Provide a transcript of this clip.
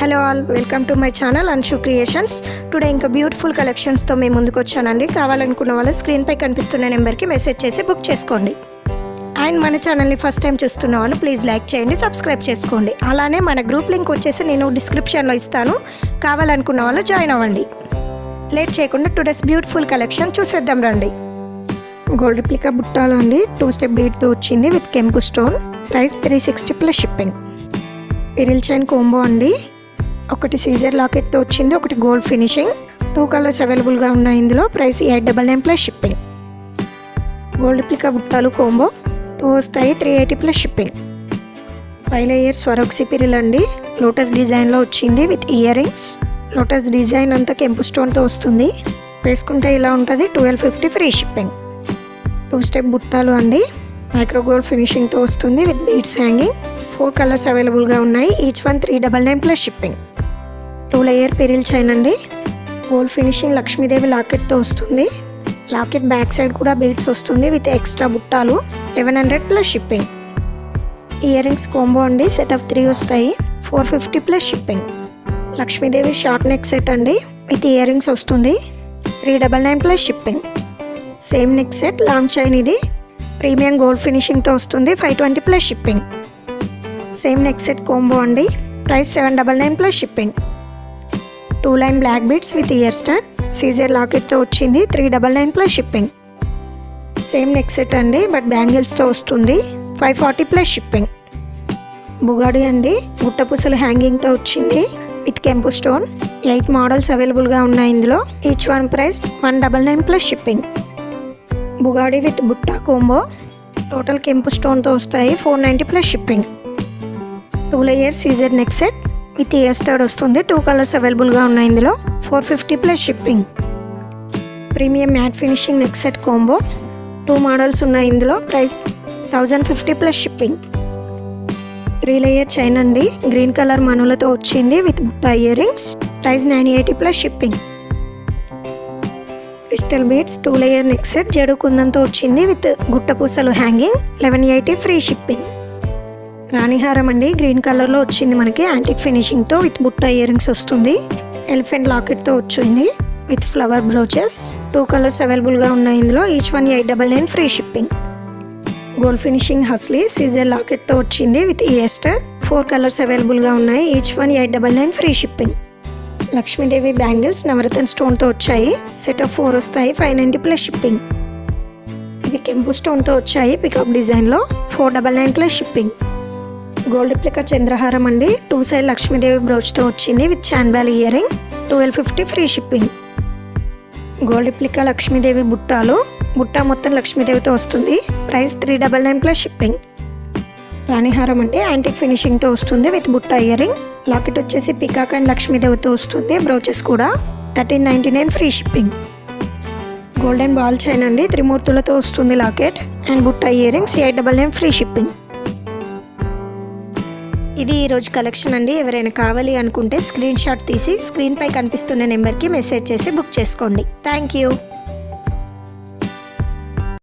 Hello all, welcome to my channel Anshu creations. Today ఇంకా beautiful కలెక్షన్స్తో మేము ముందుకు వచ్చానండి. కావాలనుకున్న వాళ్ళు స్క్రీన్పై కనిపిస్తున్న నెంబర్కి మెసేజ్ చేసి బుక్ చేసుకోండి. అండ్ మన ఛానల్ని ఫస్ట్ టైం చూస్తున్న వాళ్ళు ప్లీజ్ లైక్ చేయండి, సబ్స్క్రైబ్ చేసుకోండి. అలానే మన గ్రూప్ లింక్ వచ్చేసి నేను డిస్క్రిప్షన్లో ఇస్తాను, కావాలనుకున్న వాళ్ళు జాయిన్ అవ్వండి. లేట్ చేయకుండా టుడేస్ బ్యూటిఫుల్ కలెక్షన్ చూసేద్దాం రండి. గోల్డ్ రిప్లికా బుట్టాలు అండి, 2 స్టెప్ బీట్తో వచ్చింది విత్ కెంపు stone. Price 360 plus shipping. Pearl chain combo అండి, ఒకటి సీజర్ లాకెట్తో వచ్చింది, ఒకటి గోల్డ్ ఫినిషింగ్. 2 కలర్స్ అవైలబుల్గా ఉన్నాయి ఇందులో. Price 899 plus shipping. Gold replica బుట్టాలు కోంబో 2 వస్తాయి, 380 plus shipping. 5 layers Swarovski pearl అండి, లోటస్ డిజైన్లో వచ్చింది with earrings. Lotus design అంతా కెంపు స్టోన్తో వస్తుంది. వేసుకుంటే ఇలా ఉంటుంది, 1250 ఫ్రీ షిప్పింగ్. 2 స్టెప్ బుట్టాలు అండి, మైక్రో గోల్డ్ ఫినిషింగ్తో వస్తుంది విత్ బీడ్స్ హ్యాంగింగ్. 4 కలర్స్ అవైలబుల్గా ఉన్నాయి, each one 399 plus shipping. 2 layer pearl chain అండి, గోల్డ్ ఫినిషింగ్ లక్ష్మీదేవి లాకెట్తో వస్తుంది. లాకెట్ బ్యాక్ సైడ్ కూడా బీడ్స్ వస్తుంది విత్ ఎక్స్ట్రా బుట్టాలు. 1100 plus shipping. Earrings combo అండి, సెట్ ఆఫ్ 3 వస్తాయి, 450 plus shipping. Lakshmidevi short neck set అండి విత్ ఇయర్ రింగ్స్ వస్తుంది, 399 plus shipping. Same neck set long chain, ఇది ప్రీమియం గోల్డ్ ఫినిషింగ్తో వస్తుంది, 520 plus shipping. Same neck set combo అండి, price 799 plus shipping. 2 line black beads with ear start, సీజర్ లాకెట్తో వచ్చింది, 399 plus shipping. Same neck set అండి but బ్యాంగిల్స్తో వస్తుంది, 540 ప్లస్ షిప్పింగ్. బుగాడి అండి, గుట్టపూసలు హ్యాంగింగ్తో వచ్చింది విత్ కెంపు స్టోన్. 8 మోడల్స్ అవైలబుల్గా ఉన్నాయి ఇందులో, each one price 199 plus shipping. బుగాడి విత్ బుట్టా కోంబో, టోటల్ కెంపు స్టోన్తో వస్తాయి, 490 ప్లస్ షిప్పింగ్. 2 లేయర్ సీజర్ neck set with ear star వస్తుంది, 2 కలర్స్ అవైలబుల్గా ఉన్నాయి ఇందులో, 450 plus shipping. Premium matte finishing neck set combo, 2 models ఉన్నాయి ఇందులో, price 1050 plus shipping. 3 layer chain అండి, గ్రీన్ కలర్ మనులతో వచ్చింది విత్ బుట్టా earrings, price 980 plus shipping. Crystal beads 2 layer neck set జడు కుందంతో వచ్చింది విత్ గుట్టపూసలు హ్యాంగింగ్, 1180 ఫ్రీ షిప్పింగ్. రాణిహారం అండి, గ్రీన్ కలర్లో వచ్చింది మనకి, యాంటిక్ ఫినిషింగ్తో విత్ బుట్టా ఇయర్ రింగ్స్ వస్తుంది. ఎలిఫెంట్ లాకెట్తో వచ్చింది విత్ ఫ్లవర్ బ్రోచెస్. 2 కలర్స్ అవైలబుల్గా ఉన్నాయి ఇందులో, each one 899 free shipping. Gold finishing హస్లీ సీజర్ లాకెట్తో వచ్చింది విత్ ఇయర్ స్టార్. 4 కలర్స్ అవైలబుల్గా ఉన్నాయి, each one 899 free shipping. Lakshmidevi bangles నవరత్న స్టోన్తో వచ్చాయి, సెట్ ఆఫ్ 4 వస్తాయి, 590 ప్లస్ షిప్పింగ్. ఇవి కెంపు స్టోన్తో వచ్చాయి పికప్ డిజైన్లో, 499 ప్లస్ షిప్పింగ్. గోల్డ్ రిప్లికా చంద్రహారం అండి, 2 సైడ్ లక్ష్మీదేవి బ్రోచ్తో వచ్చింది విత్ చాన్బాల్ earring, 1250 free shipping. Gold replica Lakshmidevi బుట్టాలు, బుట్టా మొత్తం లక్ష్మీదేవితో వస్తుంది, ప్రైస్ 399 ప్లస్ షిప్పింగ్. రాణిహారం అంటే యాంటిక్ ఫినిషింగ్తో వస్తుంది విత్ బుట్టా ఇయర్ రింగ్. లాకెట్ వచ్చేసి పికాక్ అండ్ లక్ష్మీదేవితో వస్తుంది, బ్రోచెస్ కూడా 1399 free shipping. Golden ball chain అండి, త్రిమూర్తులతో వస్తుంది లాకెట్ అండ్ బుట్టా ఇయర్ రింగ్స్, 899 ఫ్రీ షిప్పింగ్. ఇది ఈరోజు కలెక్షన్ అండి. ఎవరైనా కావాలి అనుకుంటే స్క్రీన్ షాట్ తీసి స్క్రీన్పై కనిపిస్తున్న నెంబర్కి మెసేజ్ చేసి బుక్ చేసుకోండి. Thank you.